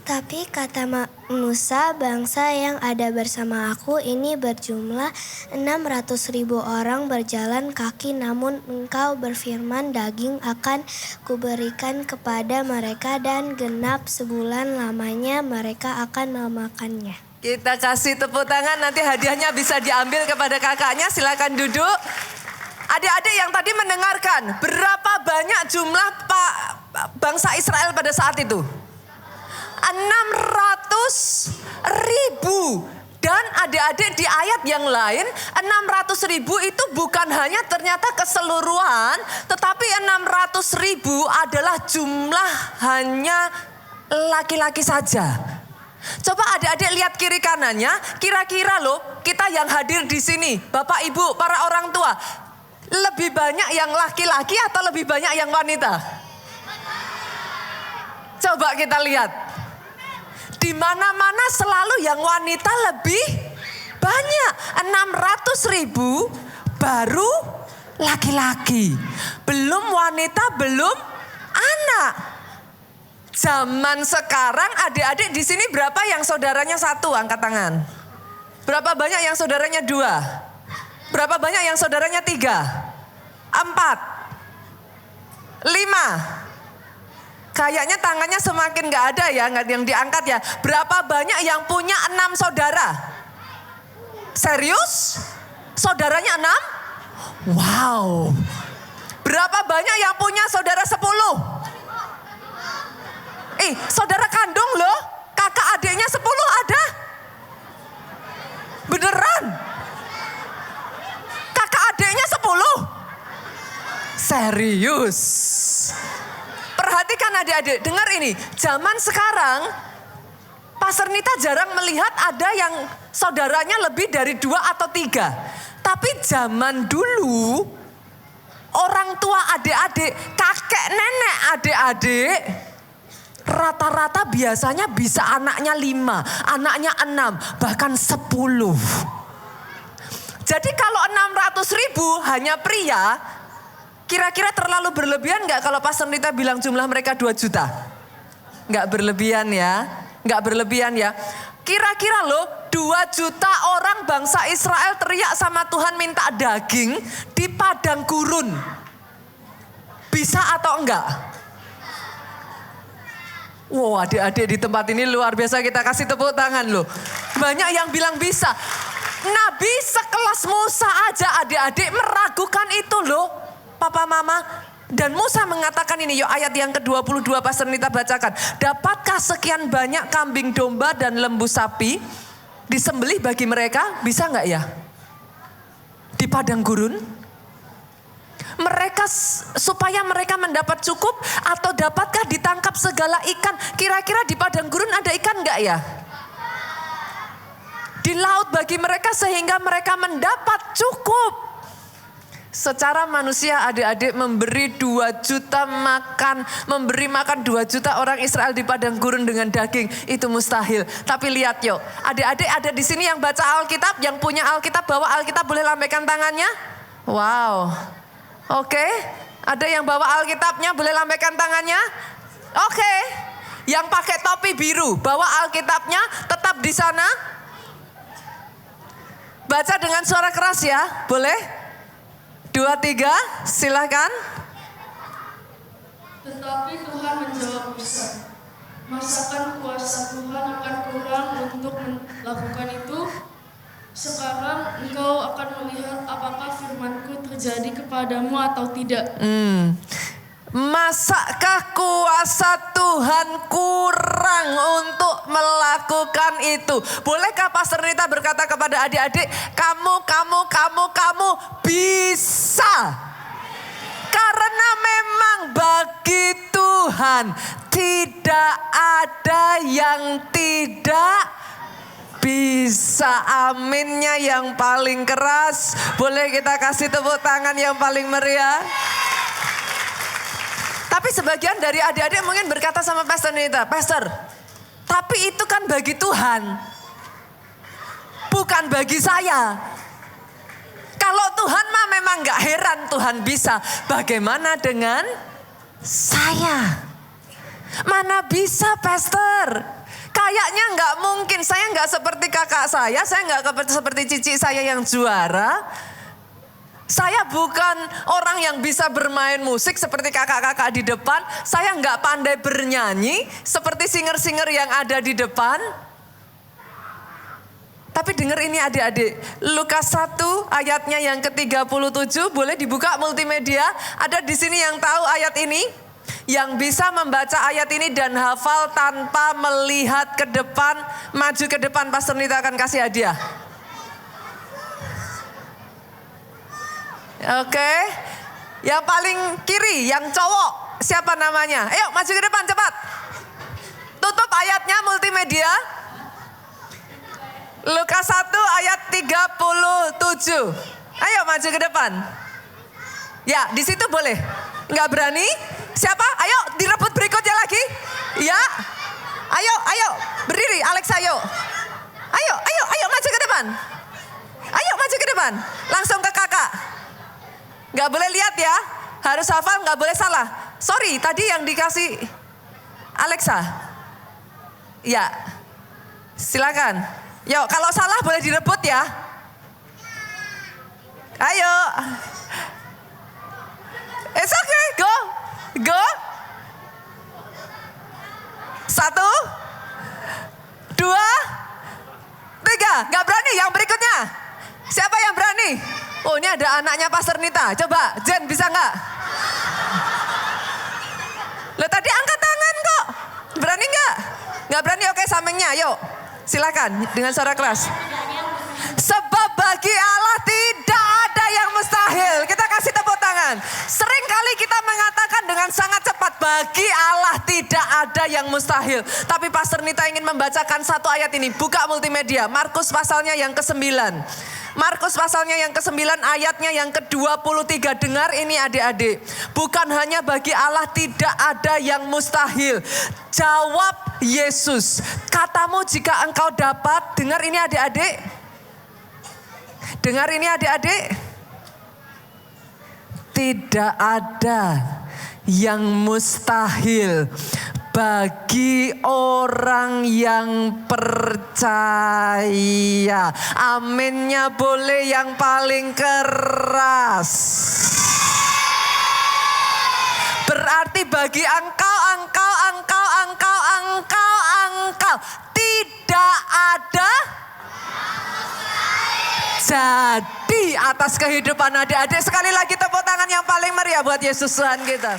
Tapi kata Musa, bangsa yang ada bersama aku ini berjumlah 600.000 orang berjalan kaki, namun engkau berfirman daging akan kuberikan kepada mereka dan genap sebulan lamanya mereka akan memakannya. Kita kasih tepuk tangan, nanti hadiahnya bisa diambil kepada kakaknya, silakan duduk. Adik-adik yang tadi mendengarkan, berapa banyak jumlah bangsa Israel pada saat itu? 600.000. Dan adik-adik di ayat yang lain 600.000 itu bukan hanya ternyata keseluruhan, tetapi 600.000 adalah jumlah hanya laki-laki saja. Coba adik-adik lihat kiri kanannya, kira-kira loh kita yang hadir di sini, Bapak Ibu, para orang tua, lebih banyak yang laki-laki atau lebih banyak yang wanita? Coba kita lihat. Di mana-mana selalu yang wanita lebih banyak. 600.000 baru laki-laki. Belum wanita, belum anak. Zaman sekarang adik-adik di sini berapa yang saudaranya satu? Angkat tangan. Berapa banyak yang saudaranya dua? Berapa banyak yang saudaranya tiga? 4? 5? Kayaknya tangannya semakin gak ada ya, gak yang diangkat ya. Berapa banyak yang punya 6 saudara? Serius? Saudaranya 6? Wow. Berapa banyak yang punya saudara 10? Saudara kandung loh. Kakak adiknya 10 ada? Beneran? Kakak adiknya 10? Serius? Perhatikan adik-adik, dengar ini. Zaman sekarang, Pastor Nita jarang melihat ada yang saudaranya lebih dari 2 atau 3. Tapi zaman dulu, orang tua adik-adik, kakek nenek adik-adik, rata-rata biasanya bisa anaknya 5, anaknya 6, bahkan 10. Jadi kalau 600.000 hanya pria, kira-kira terlalu berlebihan gak kalau Pastor Nita bilang jumlah mereka 2 juta? Gak berlebihan ya, gak berlebihan ya. Kira-kira loh 2 juta orang bangsa Israel teriak sama Tuhan minta daging di padang gurun. Bisa atau enggak? Wow, adik-adik di tempat ini luar biasa, kita kasih tepuk tangan loh. Banyak yang bilang bisa. Nabi sekelas Musa aja adik-adik meragukan itu loh. Papa mama, dan Musa mengatakan ini, yuk ayat yang ke-22 Pastor Nita bacakan. Dapatkah sekian banyak kambing domba dan lembu sapi disembelih bagi mereka? Bisa gak ya? Di padang gurun? Mereka supaya mereka mendapat cukup, atau dapatkah ditangkap segala ikan? Kira-kira di padang gurun ada ikan gak ya? Di laut bagi mereka sehingga mereka mendapat cukup. Secara manusia adik-adik memberi 2 juta makan, memberi makan 2 juta orang Israel di padang gurun dengan daging, itu mustahil. Tapi lihat yuk, adik-adik ada di sini yang baca Alkitab, yang punya Alkitab, bawa Alkitab boleh lambaikan tangannya. Wow, oke. Ada yang bawa Alkitabnya boleh lambaikan tangannya. Oke. Yang pakai topi biru, bawa Alkitabnya, tetap di sana. Baca dengan suara keras ya, boleh? 2, 3, silakan. Tetapi Tuhan menjawab Musa, masakan kuasa Tuhan akan kurang untuk melakukan itu? Sekarang engkau akan melihat apakah firmanku terjadi kepadamu atau tidak. Masakkah kuasa Tuhan kurang untuk melakukan itu? Bolehkah Pastor Nita berkata kepada adik-adik, kamu bisa. Karena memang bagi Tuhan tidak ada yang tidak bisa. Aminnya yang paling keras. Boleh kita kasih tepuk tangan yang paling meriah? Tapi sebagian dari adik-adik mungkin berkata sama Pastor Nita, Pastor, tapi itu kan bagi Tuhan, bukan bagi saya. Kalau Tuhan mah memang gak heran Tuhan bisa. Bagaimana dengan saya? Mana bisa Pastor? Kayaknya nggak mungkin, saya nggak seperti kakak saya nggak seperti cici saya yang juara. Saya bukan orang yang bisa bermain musik seperti kakak-kakak di depan. Saya nggak pandai bernyanyi seperti singer-singer yang ada di depan. Tapi dengar ini adik-adik, Lukas 1 ayatnya yang ke-37, boleh dibuka multimedia. Ada di sini yang tahu ayat ini? Yang bisa membaca ayat ini dan hafal tanpa melihat ke depan, maju ke depan, Pastor Nita akan kasih hadiah. Oke, yang paling kiri, yang cowok, siapa namanya? Ayo maju ke depan cepat. Tutup ayatnya multimedia. Lukas 1 ayat 37. Ayo maju ke depan. Ya, di situ boleh. Nggak berani? Siapa? Ayo direbut berikutnya lagi. Ya. Ayo, berdiri Alex ayo. Ayo maju ke depan. Ayo maju ke depan. Langsung ke kakak. Nggak boleh lihat ya. Harus hafal, nggak boleh salah. Sorry, tadi yang dikasih Alexa. Ya. Silakan. Yuk, kalau salah boleh direbut ya. Ayo. It's okay, go. 1, 2, 3. Gak berani yang berikutnya. Siapa yang berani? Oh, ini ada anaknya Pastor Nita. Coba, Jen bisa nggak? Loh, tadi angkat tangan kok. Berani nggak? Nggak berani, oke sampingnya. Yuk, silakan dengan suara keras. Sebab bagi Allah tidak ada yang mustahil. Kita kasih tepuk tangan. Sering kali kita mengatakan dengan sangat cepat, bagi Allah tidak ada yang mustahil. Tapi Pastor Nita ingin membacakan satu ayat ini. Buka multimedia, Markus pasalnya yang ke-9. Markus pasalnya yang ke-9 ayatnya yang ke-23. Dengar ini adik-adik. Bukan hanya bagi Allah tidak ada yang mustahil. Jawab Yesus. Katamu jika engkau dapat. Dengar ini adik-adik. Dengar ini adik-adik. Tidak ada yang mustahil bagi orang yang percaya. Aminnya boleh yang paling keras. Berarti bagi engkau tidak ada. Jadi atas kehidupan adik-adik sekali lagi tepuk tangan yang paling meriah buat Yesus Tuhan kita.